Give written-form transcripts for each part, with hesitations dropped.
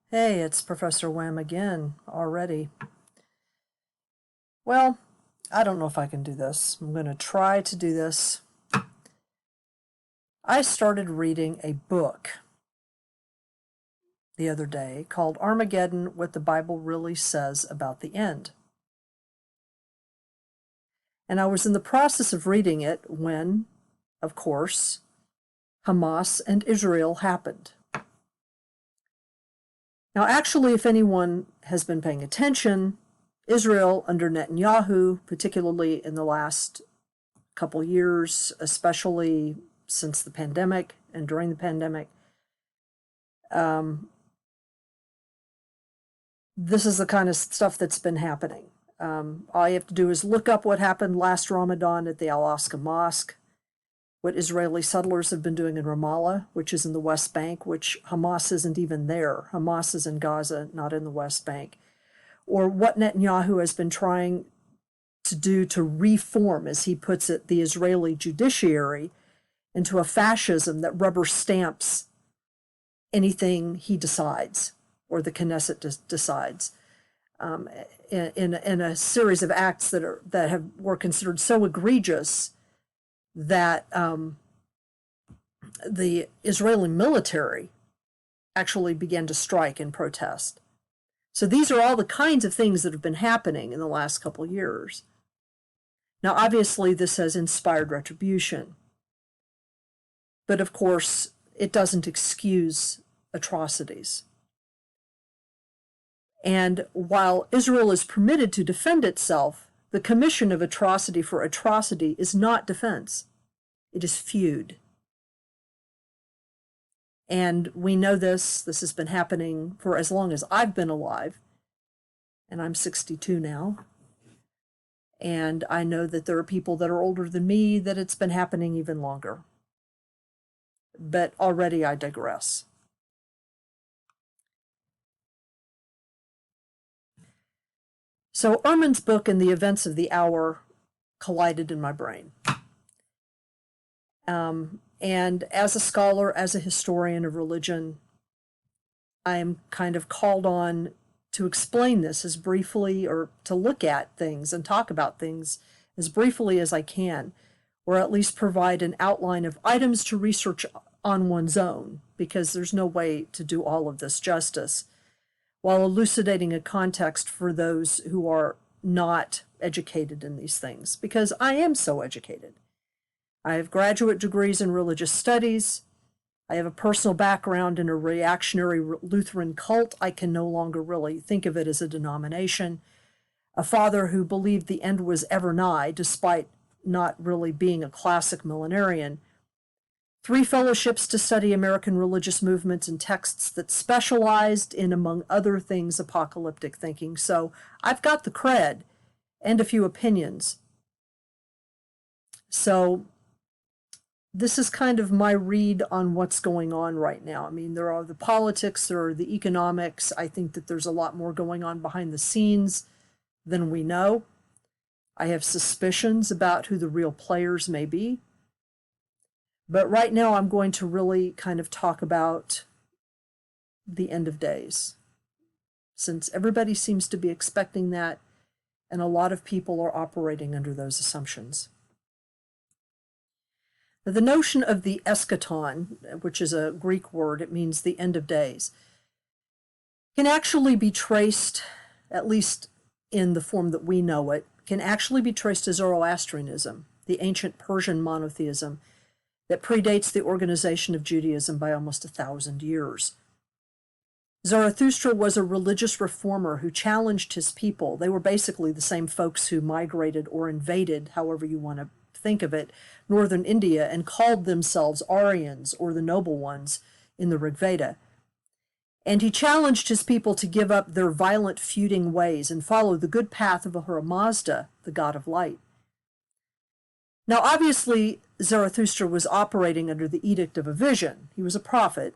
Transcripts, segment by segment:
Hey, it's Professor Wham again already. Well, I don't know if I can do this. I'm going to try to do this. I started reading a book the other day called Armageddon: What the Bible Really Says About the End. And I was in the process of reading it when, of course, Hamas and Israel happened. Now, actually, if anyone has been paying attention, Israel under Netanyahu, particularly in the last couple years, especially since the pandemic and during the pandemic, this is the kind of stuff that's been happening. All you have to do is look up what happened last Ramadan at the Al-Aqsa Mosque, what Israeli settlers have been doing in Ramallah, which is in the West Bank, which Hamas isn't even there. Hamas is in Gaza, not in the West Bank. Or what Netanyahu has been trying to do to reform, as he puts it, the Israeli judiciary into a fascism that rubber stamps anything he decides or the Knesset decides, in a series of acts that were considered so egregious that the Israeli military actually began to strike in protest. So these are all the kinds of things that have been happening in the last couple of years. Now, obviously, this has inspired retribution. But of course, it doesn't excuse atrocities. And while Israel is permitted to defend itself, the commission of atrocity for atrocity is not defense. It is feud. And we know this. This has been happening for as long as I've been alive. And I'm 62 now. And I know that there are people that are older than me that it's been happening even longer. But already I digress. So Ehrman's book and the events of the hour collided in my brain. And as a scholar, as a historian of religion, I am kind of called on to explain this as briefly, or to look at things and talk about things as briefly as I can, or at least provide an outline of items to research on one's own, because there's no way to do all of this justice, while elucidating a context for those who are not educated in these things, because I am so educated. I have graduate degrees in religious studies. I have a personal background in a reactionary Lutheran cult. I can no longer really think of it as a denomination. A father who believed the end was ever nigh, despite not really being a classic millenarian. 3 fellowships to study American religious movements and texts that specialized in, among other things, apocalyptic thinking. So I've got the cred and a few opinions. So this is kind of my read on what's going on right now. I mean, there are the politics, there are the economics. I think that there's a lot more going on behind the scenes than we know. I have suspicions about who the real players may be. But right now I'm going to really kind of talk about the end of days, since everybody seems to be expecting that, and a lot of people are operating under those assumptions. The notion of the eschaton, which is a Greek word, it means the end of days, can actually be traced, at least in the form that we know it, can actually be traced to Zoroastrianism, the ancient Persian monotheism that predates the organization of Judaism by almost 1,000 years. Zarathustra was a religious reformer who challenged his people. They were basically the same folks who migrated or invaded, however you want to think of it, northern India, and called themselves Aryans, or the noble ones, in the Rig Veda. And he challenged his people to give up their violent feuding ways and follow the good path of Ahura Mazda, the god of light. Now, obviously, Zarathustra was operating under the edict of a vision. He was a prophet,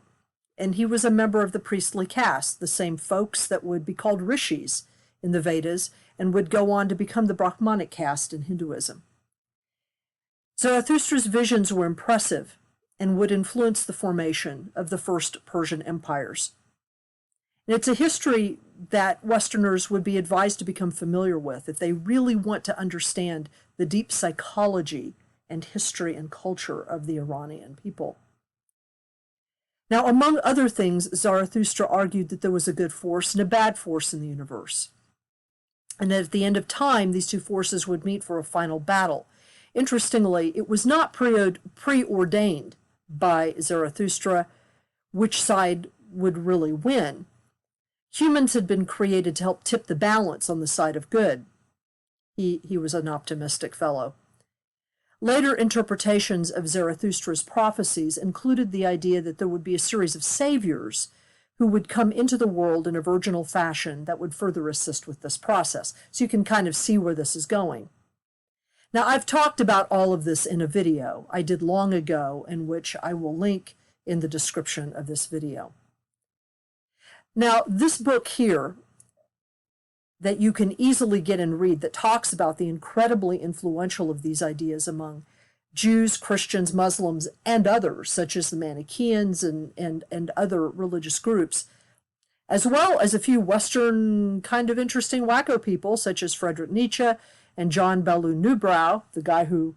and he was a member of the priestly caste, the same folks that would be called rishis in the Vedas and would go on to become the Brahmanic caste in Hinduism. Zarathustra's visions were impressive and would influence the formation of the first Persian empires. And it's a history that Westerners would be advised to become familiar with if they really want to understand the deep psychology and history and culture of the Iranian people. Now, among other things, Zarathustra argued that there was a good force and a bad force in the universe, and that at the end of time, these two forces would meet for a final battle. Interestingly, it was not preordained by Zarathustra which side would really win. Humans had been created to help tip the balance on the side of good. He was an optimistic fellow. Later interpretations of Zarathustra's prophecies included the idea that there would be a series of saviors who would come into the world in a virginal fashion that would further assist with this process. So you can kind of see where this is going. Now, I've talked about all of this in a video I did long ago, in which I will link in the description of this video. Now, this book here that you can easily get and read that talks about the incredibly influential of these ideas among Jews, Christians, Muslims, and others, such as the Manichaeans and other religious groups, as well as a few Western kind of interesting wacko people, such as Friedrich Nietzsche and John Bellew Newbrow, the guy who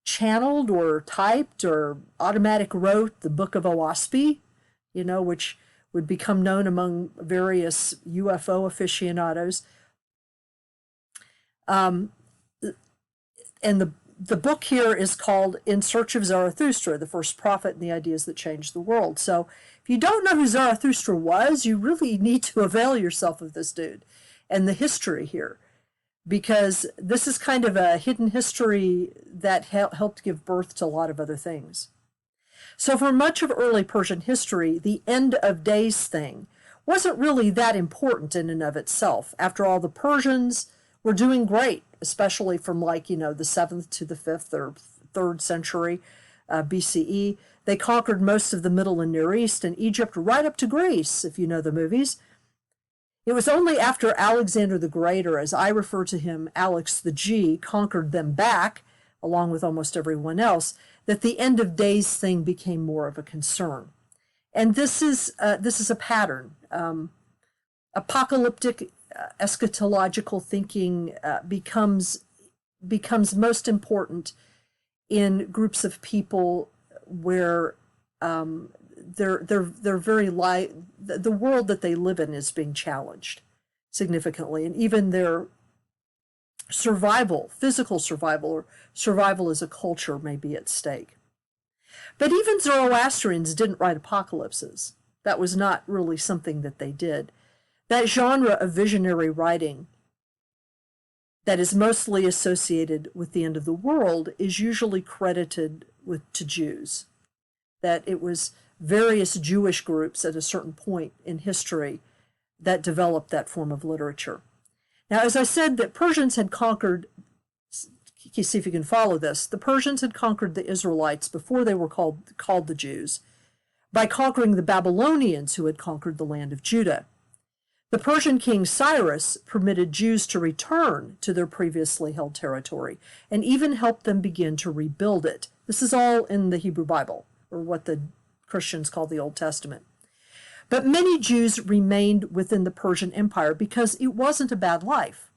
channeled or typed or automatic wrote the Book of Oahspe, which would become known among various UFO aficionados. And the book here is called In Search of Zarathustra, the First Prophet and the Ideas That Changed the World. So if you don't know who Zarathustra was, you really need to avail yourself of this dude and the history here, because this is kind of a hidden history that helped give birth to a lot of other things. So for much of early Persian history, the end of days thing wasn't really that important in and of itself. After all, the Persians were doing great, especially from the 7th to the 5th or 3rd century BCE. They conquered most of the Middle and Near East and Egypt right up to Greece, if you know the movies. It was only after Alexander the Great, or as I refer to him, Alex the G, conquered them back, along with almost everyone else, that the end of days thing became more of a concern. And this is a pattern. Apocalyptic eschatological thinking becomes most important in groups of people where they're very the world that they live in is being challenged significantly, and even their survival, physical survival, or survival as a culture may be at stake. But even Zoroastrians didn't write apocalypses. That was not really something that they did. That genre of visionary writing that is mostly associated with the end of the world is usually credited to Jews. That it was various Jewish groups at a certain point in history that developed that form of literature. Now, as I said, that Persians had conquered, see if you can follow this, the Persians had conquered the Israelites before they were called the Jews, by conquering the Babylonians who had conquered the land of Judah. The Persian king Cyrus permitted Jews to return to their previously held territory and even helped them begin to rebuild it. This is all in the Hebrew Bible, or what the Christians call the Old Testament. But many Jews remained within the Persian Empire because it wasn't a bad life.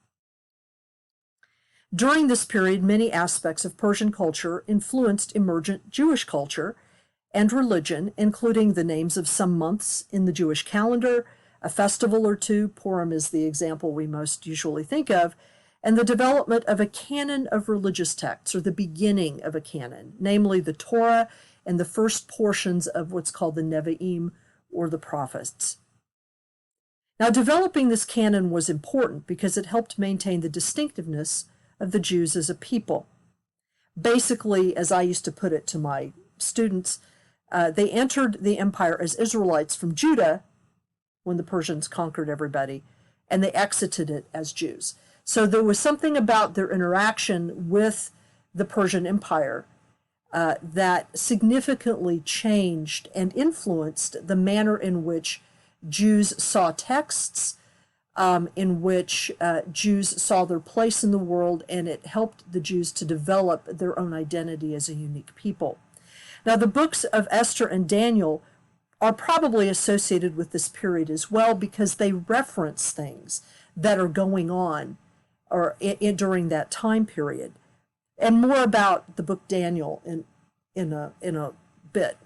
During this period, many aspects of Persian culture influenced emergent Jewish culture and religion, including the names of some months in the Jewish calendar, a festival or two, Purim is the example we most usually think of, and the development of a canon of religious texts, or the beginning of a canon, namely the Torah and the first portions of what's called the Nevi'im, or the prophets. Now, developing this canon was important because it helped maintain the distinctiveness of the Jews as a people. Basically, as I used to put it to my students, they entered the empire as Israelites from Judah when the Persians conquered everybody, and they exited it as Jews. So there was something about their interaction with the Persian Empire that significantly changed and influenced the manner in which Jews saw texts, in which Jews saw their place in the world, and it helped the Jews to develop their own identity as a unique people. Now, the books of Esther and Daniel are probably associated with this period as well, because they reference things that are going on or during that time period. And more about the book Daniel in a bit.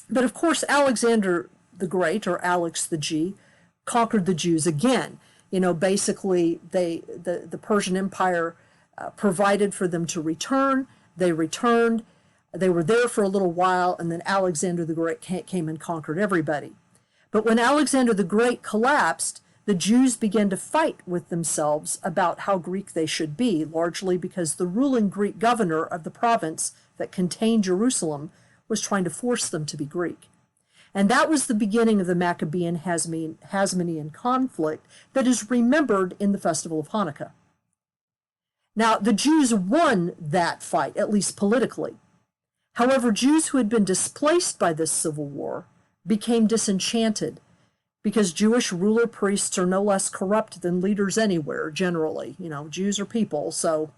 But of course, Alexander the Great, or Alex the G, conquered the Jews again. Basically, the Persian Empire provided for them to return. They returned. They were there for a little while, and then Alexander the Great came and conquered everybody. But when Alexander the Great collapsed, the Jews began to fight with themselves about how Greek they should be, largely because the ruling Greek governor of the province that contained Jerusalem was trying to force them to be Greek. And that was the beginning of the Maccabean Hasmonean conflict that is remembered in the festival of Hanukkah. Now, the Jews won that fight, at least politically. However, Jews who had been displaced by this civil war became disenchanted, because Jewish ruler priests are no less corrupt than leaders anywhere, generally. Jews are people, so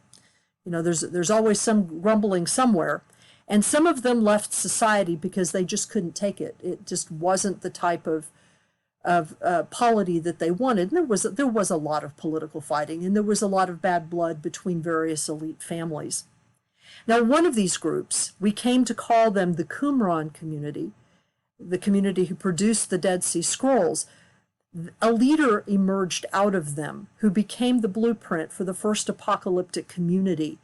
there's always some grumbling somewhere. And some of them left society because they just couldn't take it. It just wasn't the type of polity that they wanted. And there was a lot of political fighting, and there was a lot of bad blood between various elite families. Now, one of these groups, we came to call them the Qumran community, the community who produced the Dead Sea Scrolls. A leader emerged out of them who became the blueprint for the first apocalyptic community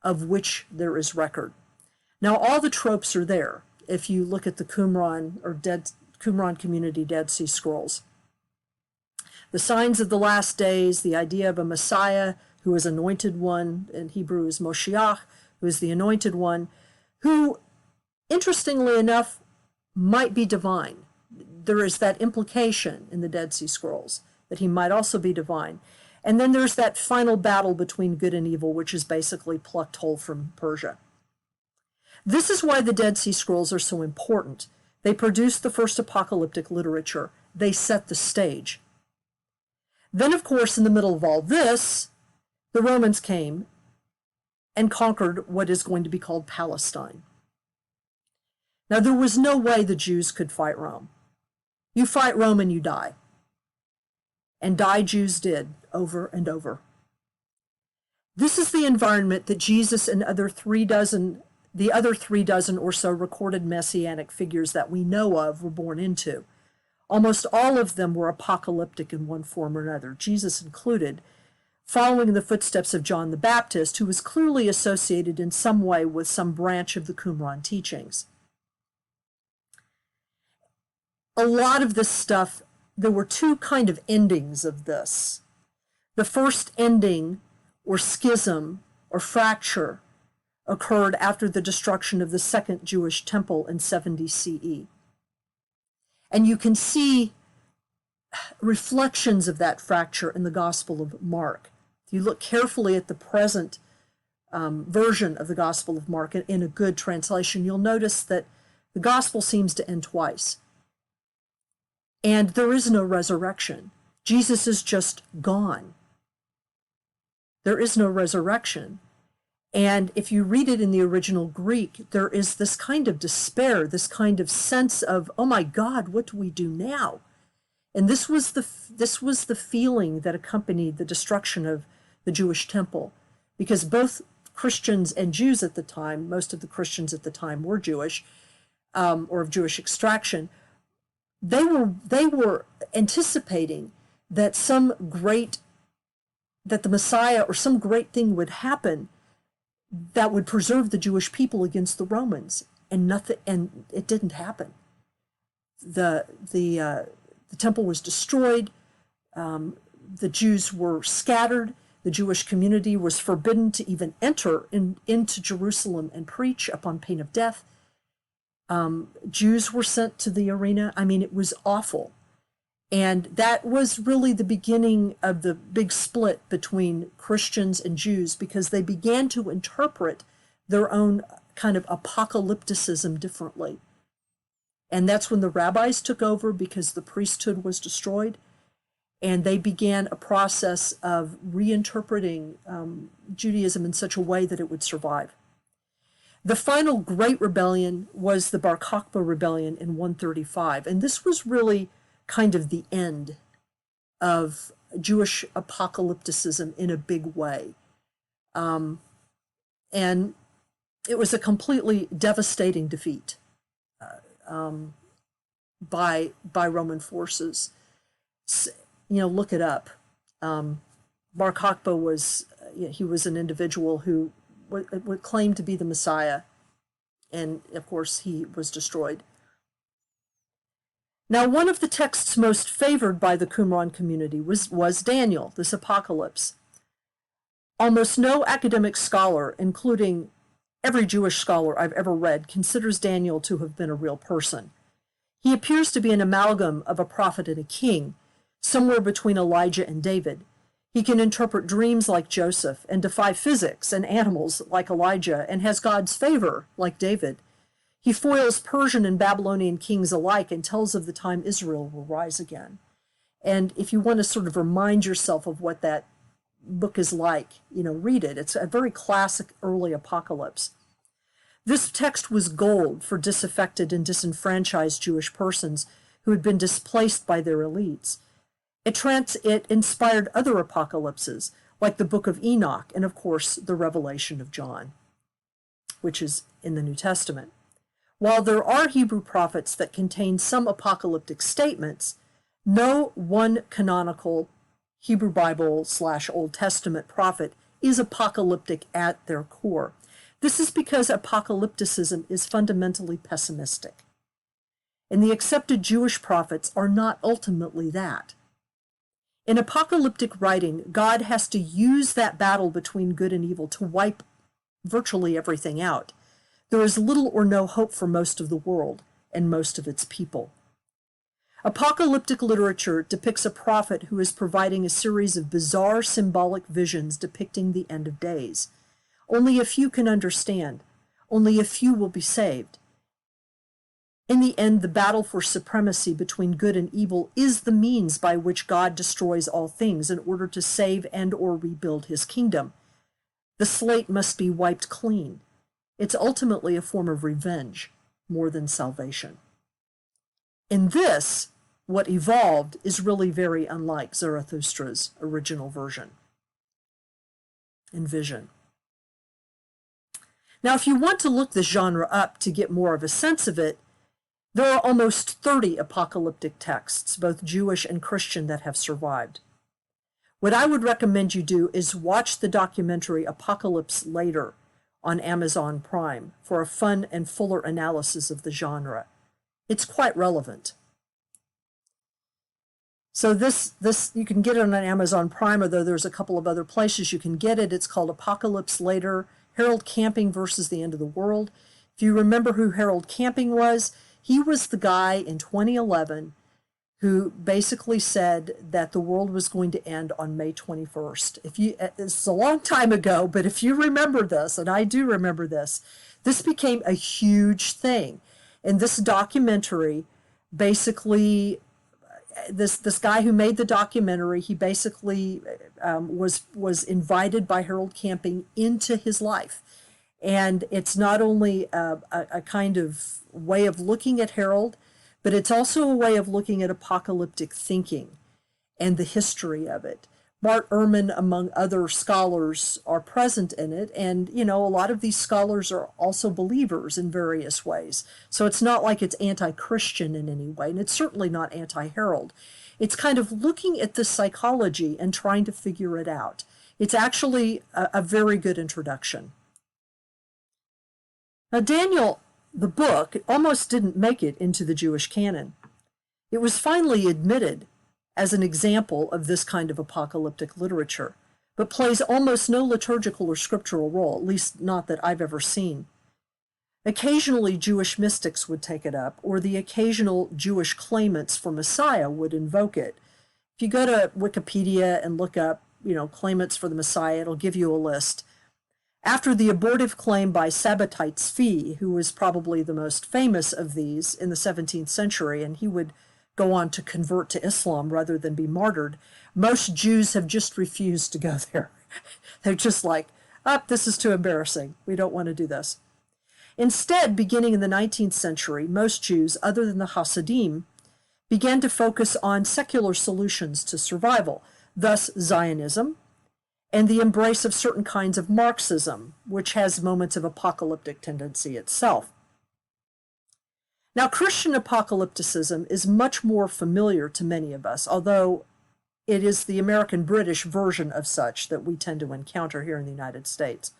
of which there is record. Now, all the tropes are there if you look at the Qumran Qumran community Dead Sea Scrolls. The signs of the last days, the idea of a Messiah who is anointed one, in Hebrew is Moshiach, who is the anointed one, who, interestingly enough, might be divine. There is that implication in the Dead Sea Scrolls that he might also be divine. And then there's that final battle between good and evil, which is basically plucked whole from Persia. This is why the Dead Sea Scrolls are so important. They produced the first apocalyptic literature. They set the stage. Then, of course, in the middle of all this, the Romans came and conquered what is going to be called Palestine. Now, there was no way the Jews could fight Rome. You fight Rome and you die. And die Jews did, over and over. This is the environment that Jesus and the other 3 dozen or so recorded messianic figures that we know of were born into. Almost all of them were apocalyptic in one form or another, Jesus included, following in the footsteps of John the Baptist, who was clearly associated in some way with some branch of the Qumran teachings. A lot of this stuff, there were 2 kind of endings of this. The first ending, or schism, or fracture, occurred after the destruction of the Second Jewish Temple in 70 CE. And you can see reflections of that fracture in the Gospel of Mark. If you look carefully at the present version of the Gospel of Mark in a good translation, you'll notice that the Gospel seems to end twice. And there is no resurrection. Jesus is just gone. There is no resurrection. And if you read it in the original Greek, there is this kind of despair, this kind of sense of, oh my God, what do we do now? And this was the feeling that accompanied the destruction of the Jewish temple, because both Christians and Jews at the time, most of the Christians at the time were Jewish, or of Jewish extraction. They were anticipating that that the Messiah or some great thing would happen that would preserve the Jewish people against the Romans, and it didn't happen. The temple was destroyed. The Jews were scattered. The Jewish community was forbidden to even enter into Jerusalem and preach upon pain of death. Jews were sent to the arena. I mean, it was awful. And that was really the beginning of the big split between Christians and Jews, because they began to interpret their own kind of apocalypticism differently. And that's when the rabbis took over, because the priesthood was destroyed. And they began a process of reinterpreting Judaism in such a way that it would survive. The final great rebellion was the Bar Kokhba rebellion in 135, and this was really kind of the end of Jewish apocalypticism in a big way. And it was a completely devastating defeat by Roman forces. Look it up. Bar Kokhba was he was an individual who would claim to be the Messiah, and of course he was destroyed. Now, one of the texts most favored by the Qumran community was Daniel, this apocalypse. Almost no academic scholar, including every Jewish scholar I've ever read, considers Daniel to have been a real person. He appears to be an amalgam of a prophet and a king, somewhere between Elijah and David. He can interpret dreams like Joseph and defy physics and animals like Elijah and has God's favor like David. He foils Persian and Babylonian kings alike and tells of the time Israel will rise again. And if you want to sort of remind yourself of what that book is like, read it. It's a very classic early apocalypse. This text was gold for disaffected and disenfranchised Jewish persons who had been displaced by their elites. It inspired other apocalypses, like the Book of Enoch and, of course, the Revelation of John, which is in the New Testament. While there are Hebrew prophets that contain some apocalyptic statements, no one canonical Hebrew Bible / Old Testament prophet is apocalyptic at their core. This is because apocalypticism is fundamentally pessimistic. And the accepted Jewish prophets are not ultimately that. In apocalyptic writing, God has to use that battle between good and evil to wipe virtually everything out. There is little or no hope for most of the world and most of its people. Apocalyptic literature depicts a prophet who is providing a series of bizarre symbolic visions depicting the end of days. Only a few can understand. Only a few will be saved. In the end, the battle for supremacy between good and evil is the means by which God destroys all things in order to save and or rebuild his kingdom. The slate must be wiped clean. It's ultimately a form of revenge more than salvation. In this, what evolved is really very unlike Zarathustra's original version and vision. Now, if you want to look this genre up to get more of a sense of it, there are almost 30 apocalyptic texts, both Jewish and Christian, that have survived. What I would recommend you do is watch the documentary Apocalypse Later on Amazon Prime for a fun and fuller analysis of the genre. It's quite relevant. So this you can get it on Amazon Prime, although there's a couple of other places you can get it. It's called Apocalypse Later, Harold Camping versus the End of the World. If you remember who Harold Camping was, he was the guy in 2011 who basically said that the world was going to end on May 21st. It's a long time ago, but if you remember this, and I do remember this became a huge thing. And this documentary basically, this guy who made the documentary, he basically was invited by Harold Camping into his life. And it's not only a kind of way of looking at Harold, but it's also a way of looking at apocalyptic thinking and the history of it. Bart Ehrman, among other scholars, are present in it. And, a lot of these scholars are also believers in various ways. So it's not like it's anti-Christian in any way, and it's certainly not anti-Harold. It's kind of looking at the psychology and trying to figure it out. It's actually a very good introduction. Now, Daniel, the book, almost didn't make it into the Jewish canon. It was finally admitted as an example of this kind of apocalyptic literature, but plays almost no liturgical or scriptural role, at least not that I've ever seen. Occasionally, Jewish mystics would take it up, or the occasional Jewish claimants for Messiah would invoke it. If you go to Wikipedia and look up, claimants for the Messiah, it'll give you a list. After the abortive claim by Sabbatai Tzvi, who was probably the most famous of these in the 17th century, and he would go on to convert to Islam rather than be martyred, most Jews have just refused to go there. They're just like, this is too embarrassing. We don't want to do this. Instead, beginning in the 19th century, most Jews, other than the Hasidim, began to focus on secular solutions to survival, thus Zionism, and the embrace of certain kinds of Marxism, which has moments of apocalyptic tendency itself. Now, Christian apocalypticism is much more familiar to many of us, although it is the American-British version of such that we tend to encounter here in the United States.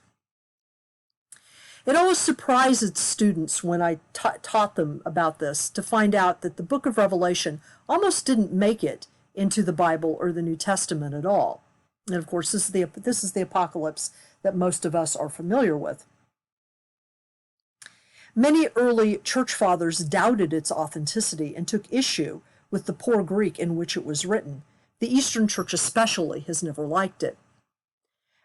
It always surprises students when I taught them about this to find out that the book of Revelation almost didn't make it into the Bible or the New Testament at all. And of course, this is the apocalypse that most of us are familiar with. Many early church fathers doubted its authenticity and took issue with the poor Greek in which it was written. The Eastern Church especially has never liked it.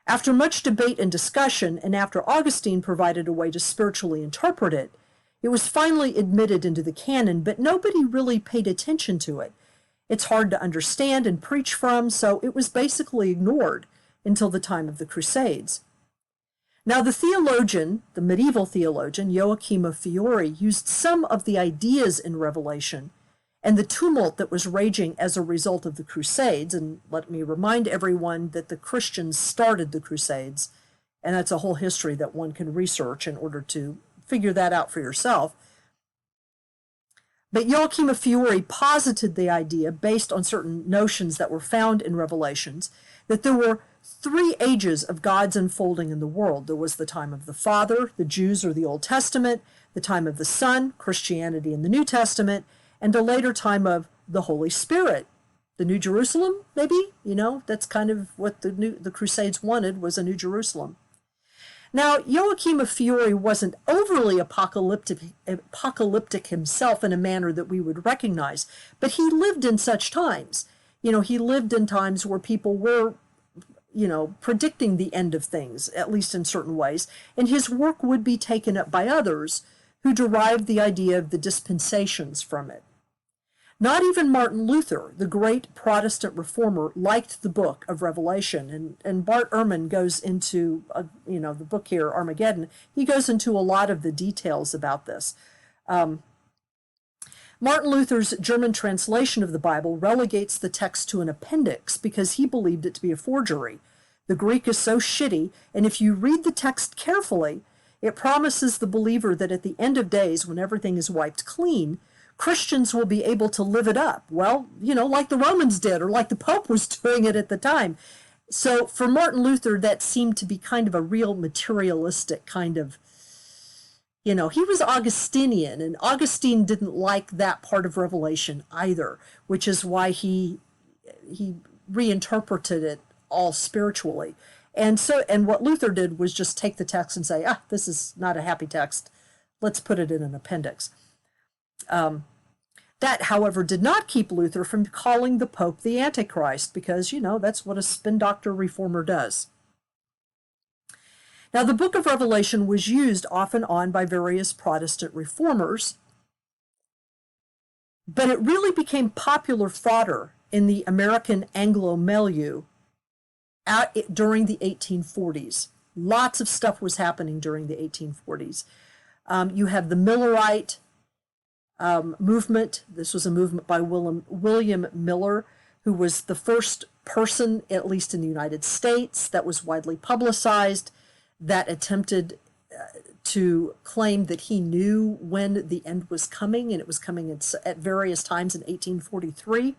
After much debate and discussion, and after Augustine provided a way to spiritually interpret it, it was finally admitted into the canon, but nobody really paid attention to it. It's hard to understand and preach from, so it was basically ignored until the time of the Crusades. Now, the medieval theologian, Joachim of Fiore, used some of the ideas in Revelation and the tumult that was raging as a result of the Crusades, and let me remind everyone that the Christians started the Crusades, and that's a whole history that one can research in order to figure that out for yourself. But Joachim of Fiore posited the idea, based on certain notions that were found in Revelations, that there were 3 ages of God's unfolding in the world. There was the time of the Father, the Jews or the Old Testament, the time of the Son, Christianity in the New Testament, and a later time of the Holy Spirit, the New Jerusalem, maybe? That's kind of what the Crusades wanted, was a New Jerusalem. Now, Joachim of Fiore wasn't overly apocalyptic himself in a manner that we would recognize, but he lived in such times. He lived in times where people were, predicting the end of things, at least in certain ways, and his work would be taken up by others who derived the idea of the dispensations from it. Not even Martin Luther, the great Protestant reformer, liked the book of Revelation. And Bart Ehrman goes into, the book here, Armageddon, he goes into a lot of the details about this. Martin Luther's German translation of the Bible relegates the text to an appendix because he believed it to be a forgery. The Greek is so shitty, and if you read the text carefully, it promises the believer that at the end of days, when everything is wiped clean, Christians will be able to live it up. Well, like the Romans did, or like the Pope was doing it at the time. So for Martin Luther, that seemed to be kind of a real materialistic kind of, he was Augustinian, and Augustine didn't like that part of Revelation either, which is why he reinterpreted it all spiritually. And what Luther did was just take the text and say, this is not a happy text. Let's put it in an appendix. That, however, did not keep Luther from calling the Pope the Antichrist, because, that's what a spin doctor reformer does. Now, the book of Revelation was used off and on by various Protestant reformers, but it really became popular fodder in the American Anglo milieu during the 1840s. Lots of stuff was happening during the 1840s. You have the Millerite movement. This was a movement by William Miller, who was the first person, at least in the United States, that was widely publicized, that attempted to claim that he knew when the end was coming, and it was coming at various times in 1843.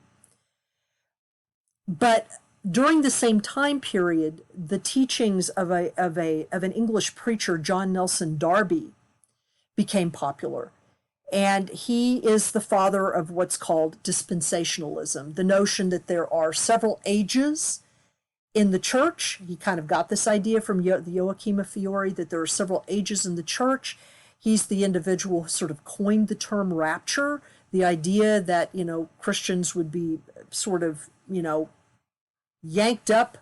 But during the same time period, the teachings of an English preacher, John Nelson Darby, became popular. And he is the father of what's called dispensationalism, the notion that there are several ages in the church. He kind of got this idea from the Joachim of Fiore, that there are several ages in the church. He's the individual who sort of coined the term rapture, the idea that, Christians would be sort of, yanked up,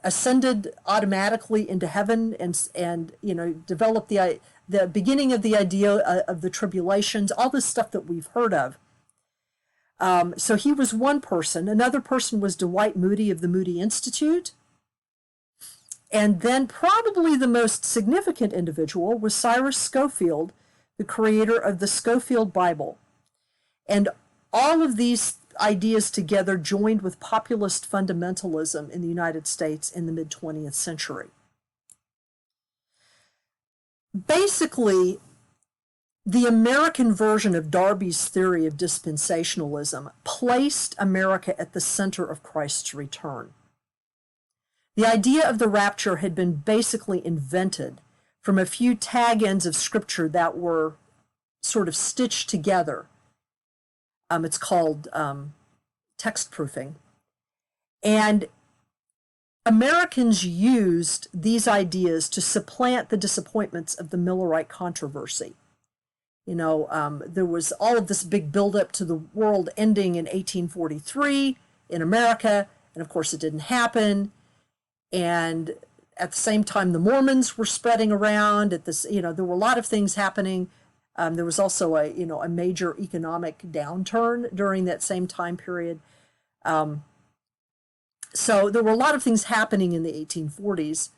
ascended automatically into heaven and develop the beginning of the idea of the tribulations, all this stuff that we've heard of. So he was one person. Another person was Dwight Moody of the Moody Institute. And then probably the most significant individual was Cyrus Scofield, the creator of the Scofield Bible. And all of these ideas together joined with populist fundamentalism in the United States in the mid-20th century. Basically, the American version of Darby's theory of dispensationalism placed America at the center of Christ's return. The idea of the rapture had been basically invented from a few tag ends of scripture that were sort of stitched together. It's called text proofing. And Americans used these ideas to supplant the disappointments of the Millerite controversy. You know, there was all of this big buildup to the world ending in 1843 in America, and of course it didn't happen. And at the same time, the Mormons were spreading around. There were a lot of things happening. There was also a major economic downturn during that same time period. So there were a lot of things happening in the 1840s.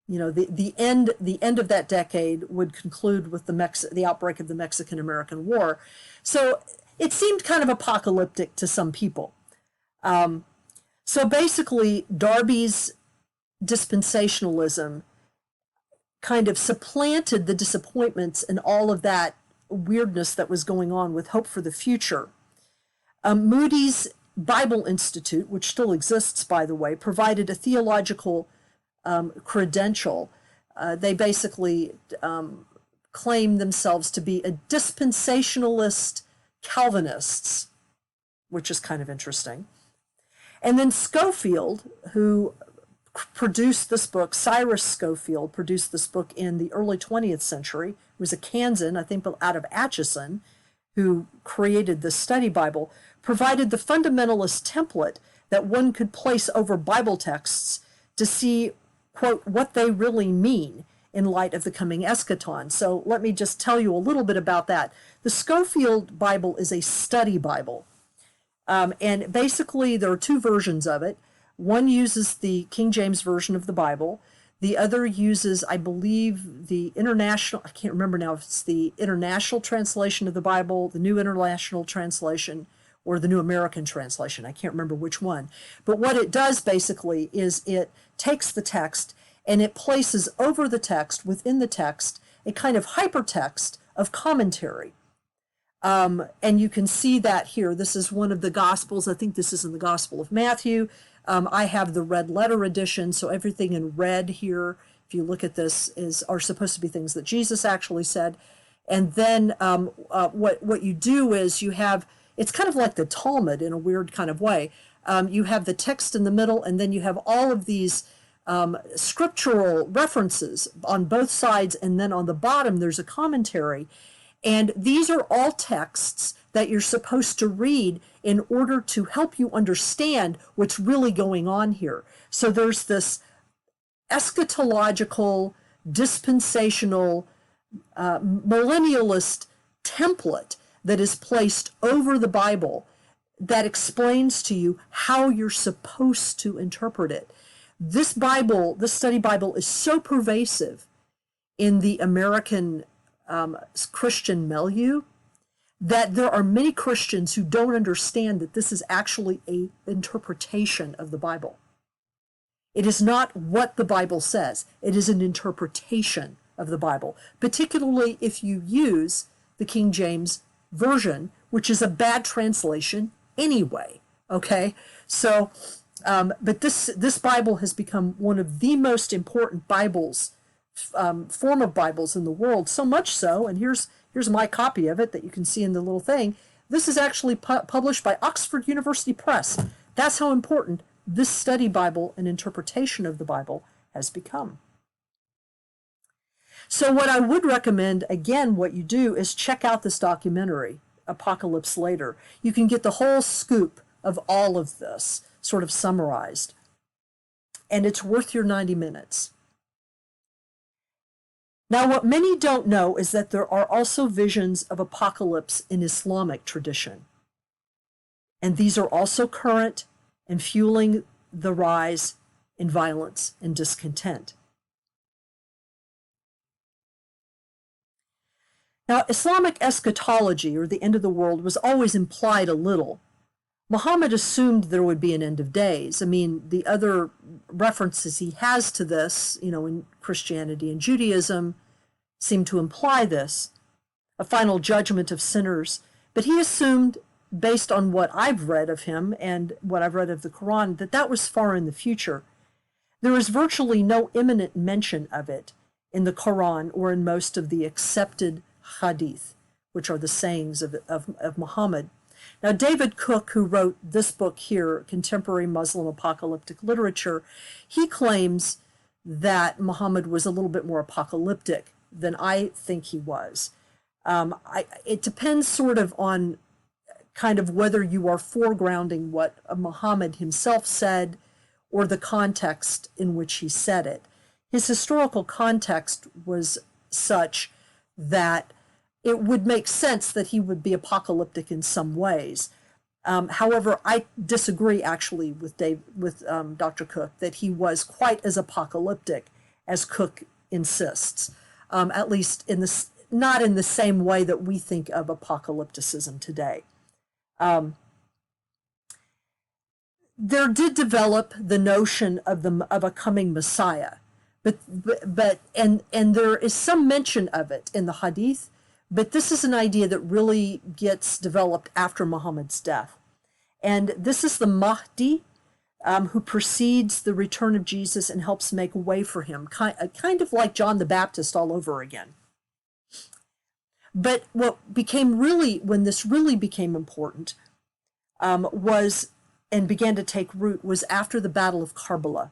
You know, the end of that decade would conclude with the outbreak of the Mexican-American War. So it seemed kind of apocalyptic to some people. So basically, Darby's dispensationalism kind of supplanted the disappointments and all of that weirdness that was going on with hope for the future. Moody's Bible Institute, which still exists, by the way, provided a theological credential. They basically claim themselves to be a dispensationalist Calvinists, which is kind of interesting. And then Scofield, who produced this book, Cyrus Scofield produced this book in the early 20th century. He was a Kansan, I think, out of Atchison, who created the study Bible, provided the fundamentalist template that one could place over Bible texts to see, quote, what they really mean in light of the coming eschaton. So let me just tell you a little bit about that. The Scofield Bible is a study Bible. And basically there are two versions of it. One uses the King James Version of the Bible. The other uses, I believe, the international, I can't remember now if it's the International Translation of the Bible, the New International Translation, or the New American Translation. I can't remember which one. But what it does basically is it takes the text and it places over the text, within the text, a kind of hypertext of commentary. And you can see that here. This is one of the Gospels. I think this is in the Gospel of Matthew. I have the red letter edition, so everything in red here, if you look at this, are supposed to be things that Jesus actually said. And then what you do is you have, it's kind of like the Talmud in a weird kind of way. You have the text in the middle, and then you have all of these scriptural references on both sides, and then on the bottom there's a commentary. And these are all texts that you're supposed to read in order to help you understand what's really going on here. So there's this eschatological, dispensational, millennialist template that is placed over the Bible that explains to you how you're supposed to interpret it. This Bible, this study Bible, is so pervasive in the American Christian milieu that there are many Christians who don't understand that this is actually an interpretation of the Bible. It is not what the Bible says. It is an interpretation of the Bible, particularly if you use the King James Version, which is a bad translation anyway, okay? So, but this Bible has become one of the most important Bibles, form of Bibles in the world, so much so, and here's my copy of it that you can see in the little thing. This is actually published by Oxford University Press. That's how important this study Bible and interpretation of the Bible has become. So what I would recommend, again, what you do is check out this documentary, Apocalypse Later. You can get the whole scoop of all of this sort of summarized. And it's worth your 90 minutes. Now, what many don't know is that there are also visions of apocalypse in Islamic tradition. And these are also current and fueling the rise in violence and discontent. Now, Islamic eschatology, or the end of the world, was always implied a little. Muhammad assumed there would be an end of days. I mean, the other references he has to this, in Christianity and Judaism, seem to imply this, a final judgment of sinners. But he assumed, based on what I've read of him and what I've read of the Quran, that that was far in the future. There is virtually no imminent mention of it in the Quran or in most of the accepted hadith, which are the sayings of Muhammad. Now, David Cook, who wrote this book here, Contemporary Muslim Apocalyptic Literature, he claims that Muhammad was a little bit more apocalyptic than I think he was. It depends sort of on kind of whether you are foregrounding what Muhammad himself said or the context in which he said it. His historical context was such that it would make sense that he would be apocalyptic in some ways. However, I disagree actually with Dr. Cook that he was quite as apocalyptic as Cook insists, at least not in the same way that we think of apocalypticism today. There did develop the notion of a coming Messiah, but there is some mention of it in the Hadith. But this is an idea that really gets developed after Muhammad's death. And this is the Mahdi, who precedes the return of Jesus and helps make a way for him, kind of like John the Baptist all over again. But what became when this really became important, was, and began to take root, was after the Battle of Karbala,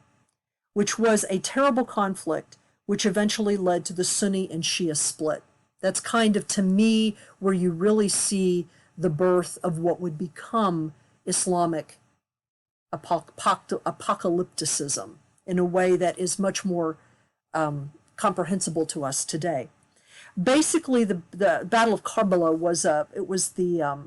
which was a terrible conflict which eventually led to the Sunni and Shia split. That's kind of, to me, where you really see the birth of what would become Islamic apocalypticism in a way that is much more comprehensible to us today. Basically, the Battle of Karbala was the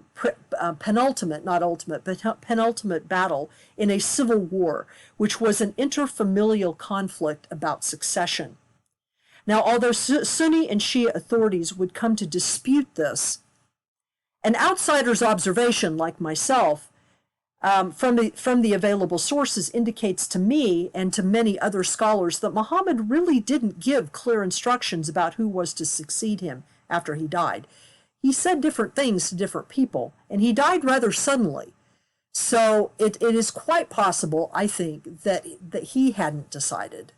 penultimate, not ultimate, but penultimate battle in a civil war, which was an interfamilial conflict about succession. Now, although Sunni and Shia authorities would come to dispute this, an outsider's observation, like myself, from the available sources, indicates to me and to many other scholars that Muhammad really didn't give clear instructions about who was to succeed him after he died. He said different things to different people, and he died rather suddenly. So it is quite possible, I think, that he hadn't decided.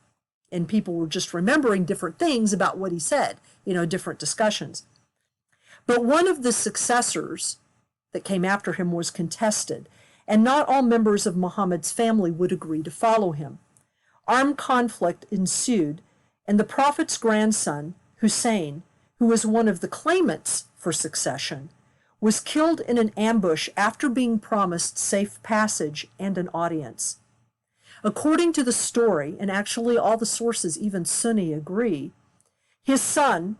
And people were just remembering different things about what he said, different discussions. But one of the successors that came after him was contested, and not all members of Muhammad's family would agree to follow him. Armed conflict ensued, and the Prophet's grandson, Hussein, who was one of the claimants for succession, was killed in an ambush after being promised safe passage and an audience. According to the story, and actually all the sources, even Sunni, agree, his son,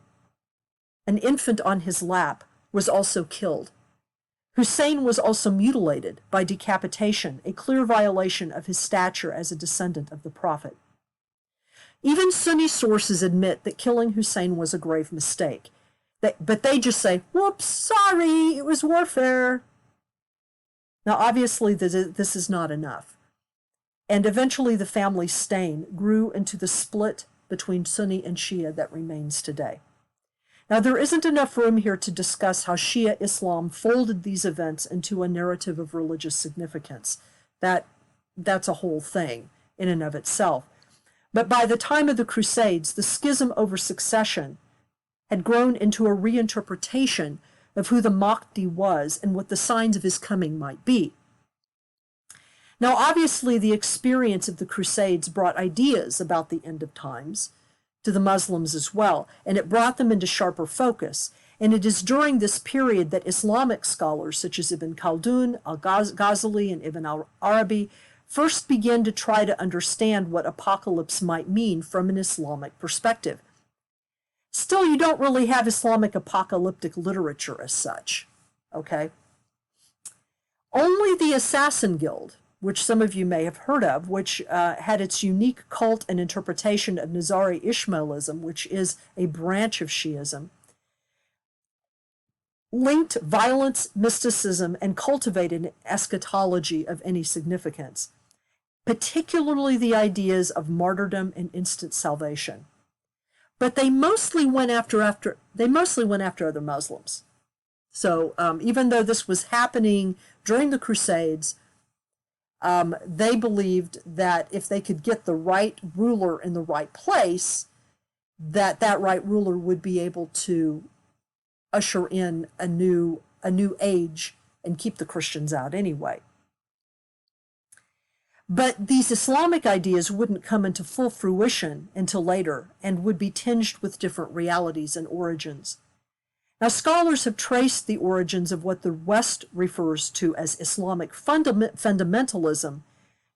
an infant on his lap, was also killed. Hussein was also mutilated by decapitation, a clear violation of his stature as a descendant of the Prophet. Even Sunni sources admit that killing Hussein was a grave mistake, but they just say, whoops, sorry, it was warfare. Now, obviously, this is not enough. And eventually the family stain grew into the split between Sunni and Shia that remains today. Now, there isn't enough room here to discuss how Shia Islam folded these events into a narrative of religious significance. That's a whole thing in and of itself. But by the time of the Crusades, the schism over succession had grown into a reinterpretation of who the Mahdi was and what the signs of his coming might be. Now, obviously, the experience of the Crusades brought ideas about the end of times to the Muslims as well, and it brought them into sharper focus. And it is during this period that Islamic scholars such as Ibn Khaldun, al-Ghazali, and Ibn al-Arabi first began to try to understand what apocalypse might mean from an Islamic perspective. Still, you don't really have Islamic apocalyptic literature as such, okay? Only the Assassin Guild which some of you may have heard of, which had its unique cult and interpretation of Nizari Ishmaelism, which is a branch of Shiism, linked violence, mysticism, and cultivated an eschatology of any significance, particularly the ideas of martyrdom and instant salvation. But they mostly went after other Muslims. So even though this was happening during the Crusades, they believed that if they could get the right ruler in the right place, that right ruler would be able to usher in a new age and keep the Christians out anyway. But these Islamic ideas wouldn't come into full fruition until later and would be tinged with different realities and origins. Now, scholars have traced the origins of what the West refers to as Islamic fundamentalism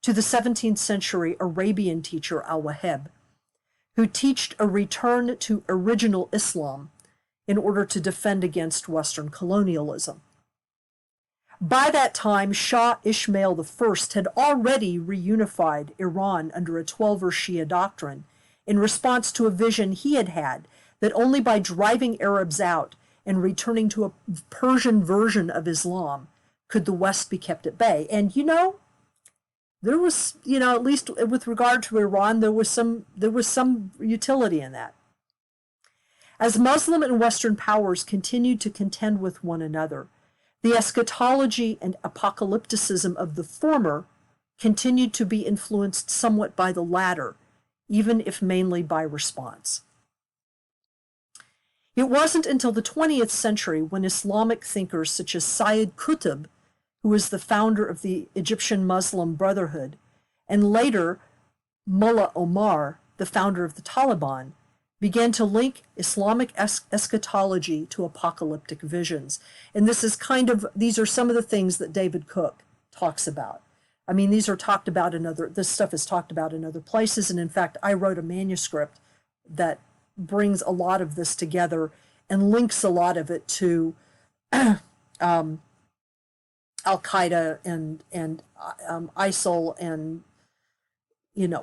to the 17th century Arabian teacher Al-Wahhab, who taught a return to original Islam in order to defend against Western colonialism. By that time, Shah Ismail I had already reunified Iran under a Twelver Shia doctrine in response to a vision he had had that only by driving Arabs out and returning to a Persian version of Islam could the West be kept at bay. And there was, at least with regard to Iran, there was some utility in that. As Muslim and Western powers continued to contend with one another, the eschatology and apocalypticism of the former continued to be influenced somewhat by the latter, even if mainly by response. It wasn't until the 20th century when Islamic thinkers such as Sayyid Qutb, who was the founder of the Egyptian Muslim Brotherhood, and later Mullah Omar, the founder of the Taliban, began to link Islamic eschatology to apocalyptic visions. And these are some of the things that David Cook talks about. I mean, this stuff is talked about in other places. And in fact, I wrote a manuscript that brings a lot of this together and links a lot of it to Al-Qaeda and ISIL and,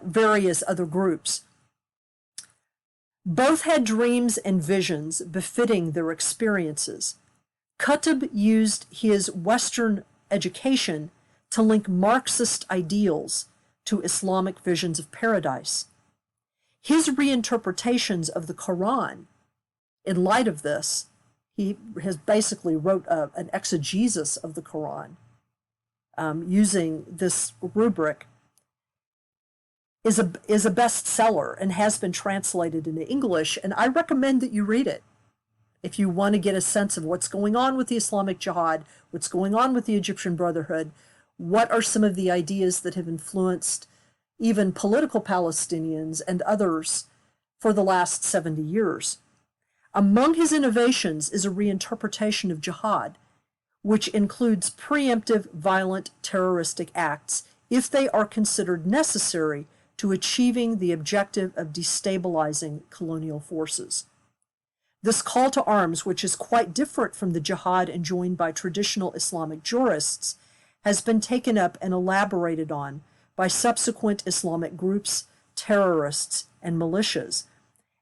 various other groups. Both had dreams and visions befitting their experiences. Qutb used his Western education to link Marxist ideals to Islamic visions of paradise. His reinterpretations of the Quran, in light of this, he has basically wrote an exegesis of the Quran using this rubric, is a bestseller and has been translated into English, and I recommend that you read it if you want to get a sense of what's going on with the Islamic Jihad, what's going on with the Egyptian Brotherhood, what are some of the ideas that have influenced even political Palestinians and others for the last 70 years. Among his innovations is a reinterpretation of jihad, which includes preemptive violent terroristic acts if they are considered necessary to achieving the objective of destabilizing colonial forces. This call to arms, which is quite different from the jihad enjoined by traditional Islamic jurists, has been taken up and elaborated on by subsequent Islamic groups, terrorists, and militias.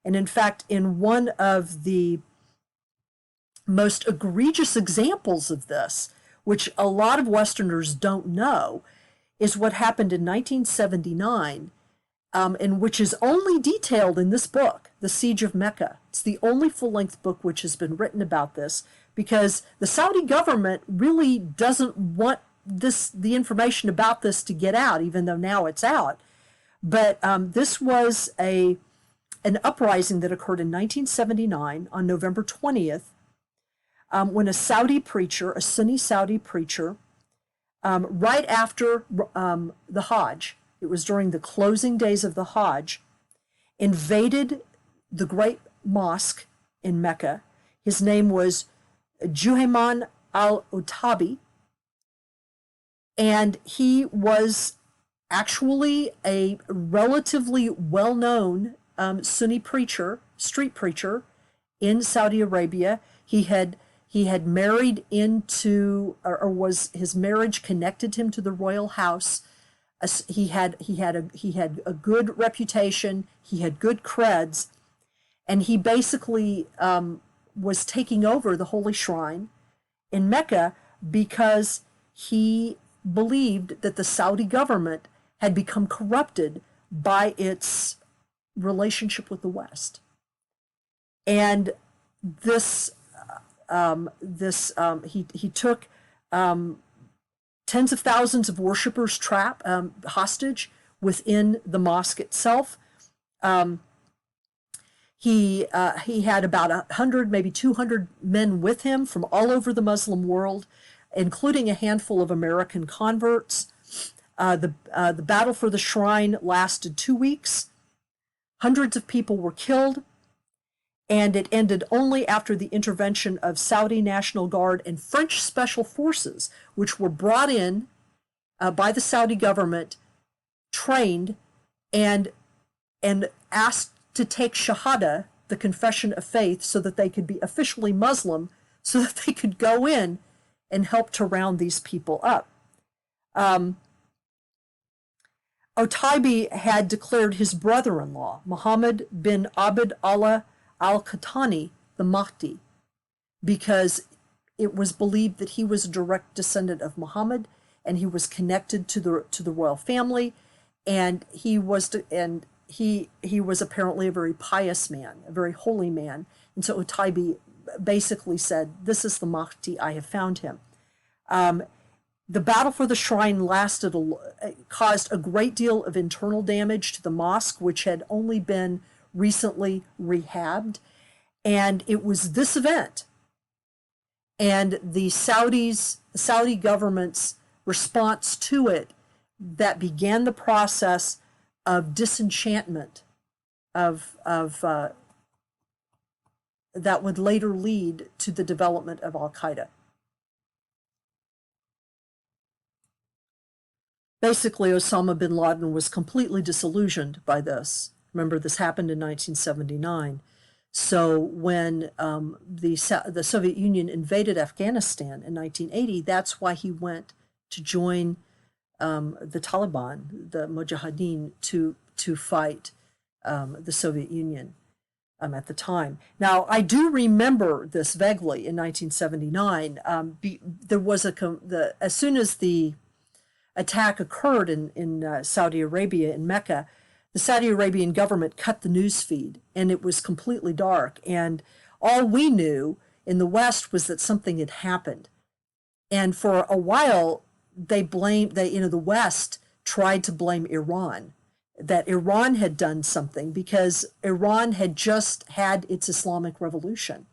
And in fact, in one of the most egregious examples of this, which a lot of Westerners don't know, is what happened in 1979, and which is only detailed in this book, The Siege of Mecca. It's the only full-length book which has been written about this, because the Saudi government really doesn't want the information about this to get out, even though now it's out. But this was an uprising that occurred in 1979 on November 20th, when a Sunni Saudi preacher, right after the Hajj, it was during the closing days of the Hajj, invaded the Great Mosque in Mecca. His name was Juhayman al-Utabi, and he was actually a relatively well-known Sunni preacher, street preacher in Saudi Arabia. He had He had married into, or was his marriage connected him to the royal house. He had a good reputation. He had good creds, and he basically was taking over the holy shrine in Mecca because he believed that the Saudi government had become corrupted by its relationship with the West. And he took tens of thousands of worshippers hostage within the mosque itself. He had about 100, maybe 200 men with him from all over the Muslim world, including a handful of American converts. The battle for the shrine lasted 2 weeks. Hundreds of people were killed, and it ended only after the intervention of Saudi National Guard and French Special Forces, which were brought in by the Saudi government, trained, and asked to take Shahada, the confession of faith, so that they could be officially Muslim, so that they could go in and help to round these people up. Otaibi had declared his brother-in-law, Muhammad bin Abd Allah al-Qahtani, the Mahdi, because it was believed that he was a direct descendant of Muhammad, and he was connected to the royal family, and he was apparently a very pious man, a very holy man. And so Otaibi basically said, "This is the Mahdi, I have found him." The battle for the shrine caused a great deal of internal damage to the mosque, which had only been recently rehabbed. And it was this event and the Saudi government's response to it that began the process of disenchantment that would later lead to the development of Al-Qaeda. Basically, Osama bin Laden was completely disillusioned by this. Remember, this happened in 1979. So when the Soviet Union invaded Afghanistan in 1980, that's why he went to join the Taliban, the Mujahideen, to fight the Soviet Union at the time. Now, I do remember this vaguely in 1979. There was as soon as the attack occurred in Saudi Arabia, in Mecca, the Saudi Arabian government cut the news feed, and it was completely dark. And all we knew in the West was that something had happened. And for a while, the West tried to blame Iran, that Iran had done something because Iran had just had its Islamic revolution.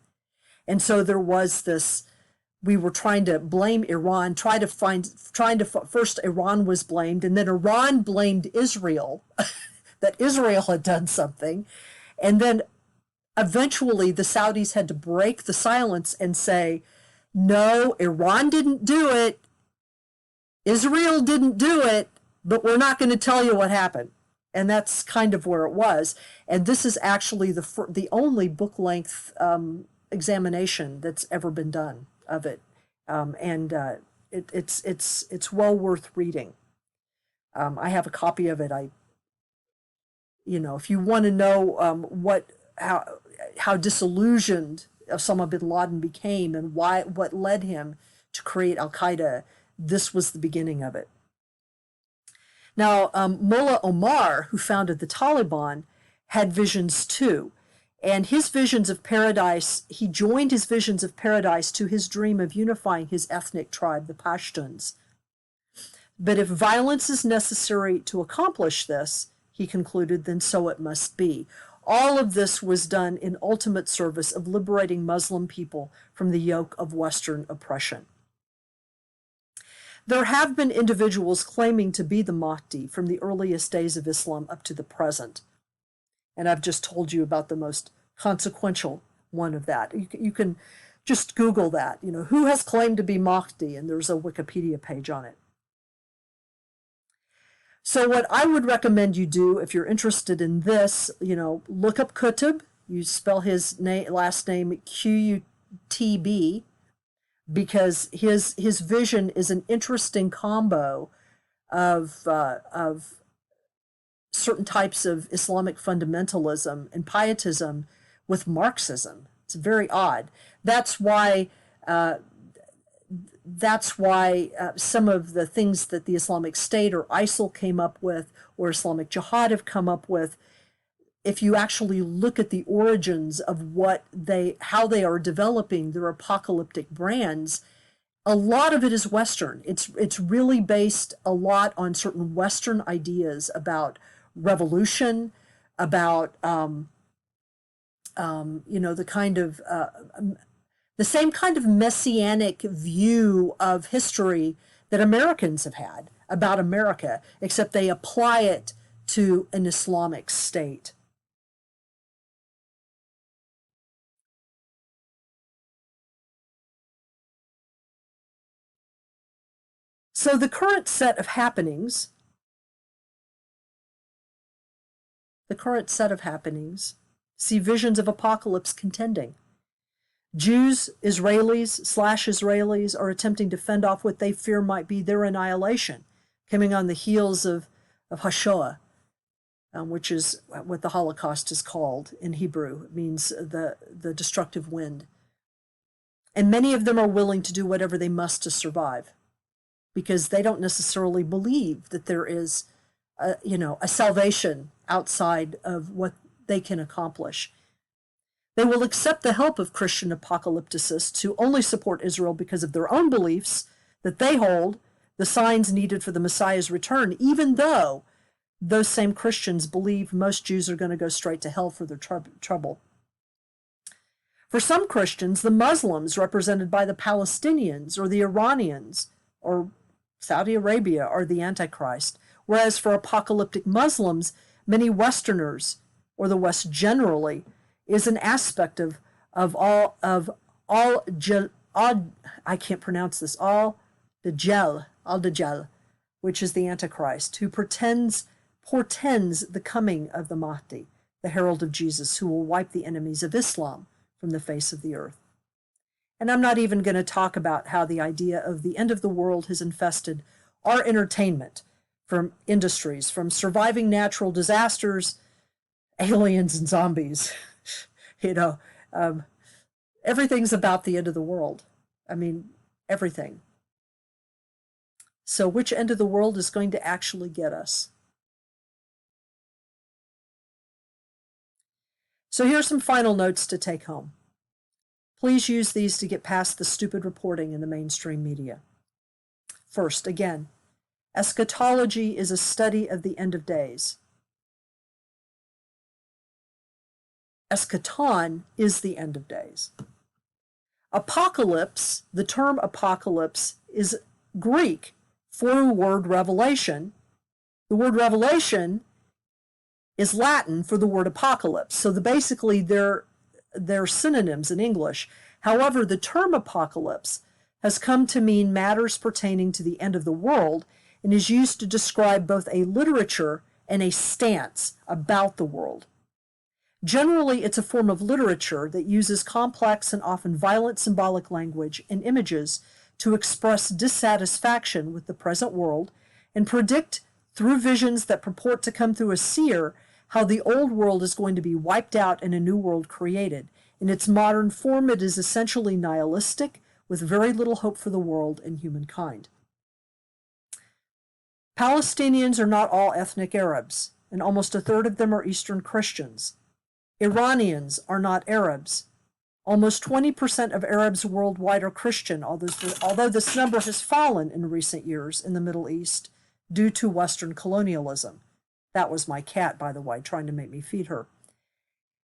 And so there was this, we were trying to blame Iran, first Iran was blamed, and then Iran blamed Israel, that Israel had done something. And then eventually the Saudis had to break the silence and say, no, Iran didn't do it, Israel didn't do it, but we're not going to tell you what happened. And that's kind of where it was. And this is actually the only book-length examination that's ever been done of it. It's well worth reading. I have a copy of it. If you want to know how disillusioned Osama bin Laden became and what led him to create Al-Qaeda, this was the beginning of it. Now, Mullah Omar, who founded the Taliban, had visions too. And his visions of paradise, he joined his visions of paradise to his dream of unifying his ethnic tribe, the Pashtuns. But if violence is necessary to accomplish this, he concluded, then so it must be. All of this was done in ultimate service of liberating Muslim people from the yoke of Western oppression. There have been individuals claiming to be the Mahdi from the earliest days of Islam up to the present. And I've just told you about the most consequential one of that. You can just Google that, who has claimed to be Mahdi, and there's a Wikipedia page on it. So what I would recommend you do if you're interested in this, look up Qutb. You spell his last name Qutb, because his vision is an interesting combo of certain types of Islamic fundamentalism and pietism with Marxism. It's very odd. That's why some of the things that the Islamic State or ISIL came up with, or Islamic Jihad have come up with, if you actually look at the origins of how they are developing their apocalyptic brands, a lot of it is Western. It's really based a lot on certain Western ideas about revolution, about the same kind of messianic view of history that Americans have had about America, except they apply it to an Islamic state. So the current set of happenings see visions of apocalypse contending. Jews, Israelis are attempting to fend off what they fear might be their annihilation, coming on the heels of Hashoah, which is what the Holocaust is called in Hebrew. It means the destructive wind. And many of them are willing to do whatever they must to survive, because they don't necessarily believe that there is a salvation outside of what they can accomplish. They will accept the help of Christian apocalypticists who only support Israel because of their own beliefs that they hold the signs needed for the Messiah's return, even though those same Christians believe most Jews are going to go straight to hell for their trouble. For some Christians, the Muslims, represented by the Palestinians or the Iranians or Saudi Arabia, are the Antichrist, whereas for apocalyptic Muslims, many Westerners, or the West generally, is an aspect of Al-Dajjal, which is the Antichrist, who portends the coming of the Mahdi, the herald of Jesus, who will wipe the enemies of Islam from the face of the earth. And I'm not even going to talk about how the idea of the end of the world has infested our entertainment from industries, from surviving natural disasters, aliens and zombies. Everything's about the end of the world. I mean, everything. So which end of the world is going to actually get us? So here are some final notes to take home. Please use these to get past the stupid reporting in the mainstream media. First, again, eschatology is a study of the end of days. Eschaton is the end of days. Apocalypse, the term apocalypse, is Greek for the word revelation. The word revelation is Latin for the word apocalypse. So basically they're synonyms in English. However, the term apocalypse has come to mean matters pertaining to the end of the world and is used to describe both a literature and a stance about the world. Generally, it's a form of literature that uses complex and often violent symbolic language and images to express dissatisfaction with the present world and predict, through visions that purport to come through a seer, how the old world is going to be wiped out and a new world created. In its modern form, it is essentially nihilistic, with very little hope for the world and humankind. Palestinians are not all ethnic Arabs, and almost a third of them are Eastern Christians. Iranians are not Arabs. Almost 20% of Arabs worldwide are Christian, although this number has fallen in recent years in the Middle East due to Western colonialism. That was my cat, by the way, trying to make me feed her.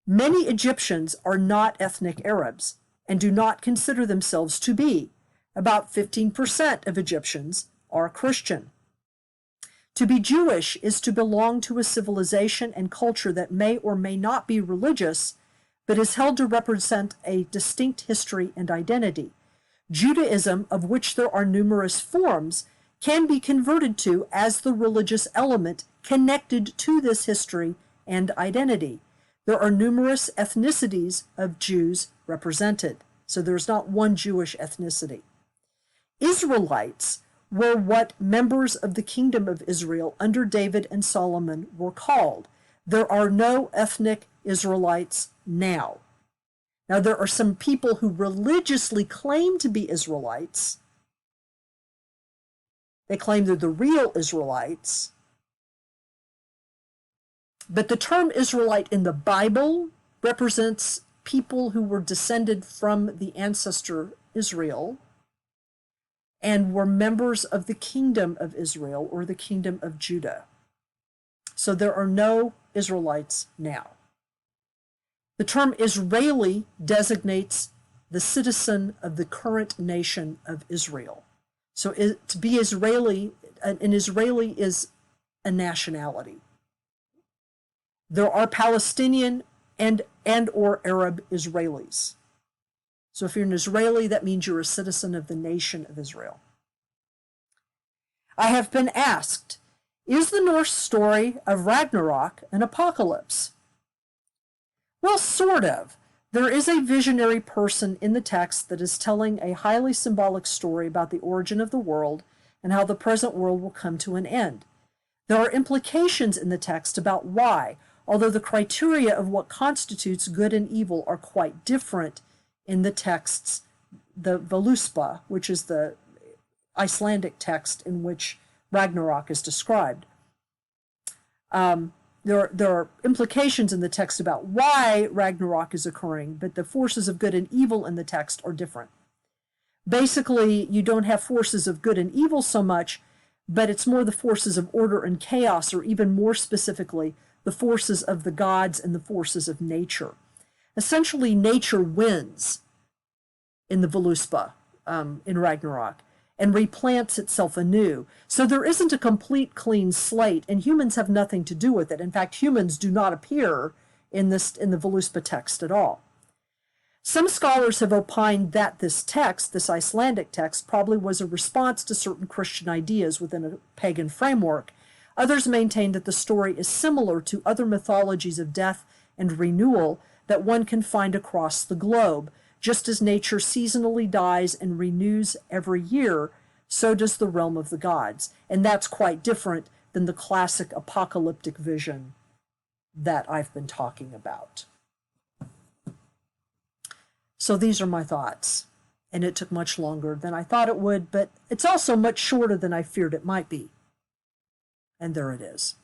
Many Egyptians are not ethnic Arabs and do not consider themselves to be. About 15% of Egyptians are Christian. To be Jewish is to belong to a civilization and culture that may or may not be religious, but is held to represent a distinct history and identity. Judaism, of which there are numerous forms, can be converted to as the religious element connected to this history and identity. There are numerous ethnicities of Jews represented. So there's not one Jewish ethnicity. Israelites were what members of the kingdom of Israel under David and Solomon were called. There are no ethnic Israelites now. Now, there are some people who religiously claim to be Israelites. They claim they're the real Israelites. But the term Israelite in the Bible represents people who were descended from the ancestor Israel and were members of the kingdom of Israel or the kingdom of Judah. So there are no Israelites now. The term Israeli designates the citizen of the current nation of Israel. So to be Israeli, an Israeli is a nationality. There are Palestinian and or Arab Israelis. So if you're an Israeli, that means you're a citizen of the nation of Israel. I have been asked, is the Norse story of Ragnarok an apocalypse? Well, sort of. There is a visionary person in the text that is telling a highly symbolic story about the origin of the world and how the present world will come to an end. There are implications in the text about why, although the criteria of what constitutes good and evil are quite different in the texts, the Völuspá, which is the Icelandic text in which Ragnarok is described. There are implications in the text about why Ragnarok is occurring, but the forces of good and evil in the text are different. Basically, you don't have forces of good and evil so much, but it's more the forces of order and chaos, or even more specifically, the forces of the gods and the forces of nature. Essentially, nature wins in the Völuspá, in Ragnarok, and replants itself anew. So there isn't a complete clean slate, and humans have nothing to do with it. In fact, humans do not appear in the Völuspá text at all. Some scholars have opined that this text, this Icelandic text, probably was a response to certain Christian ideas within a pagan framework. Others maintain that the story is similar to other mythologies of death and renewal that one can find across the globe. Just as nature seasonally dies and renews every year, so does the realm of the gods. And that's quite different than the classic apocalyptic vision that I've been talking about. So these are my thoughts. And it took much longer than I thought it would, but it's also much shorter than I feared it might be. And there it is.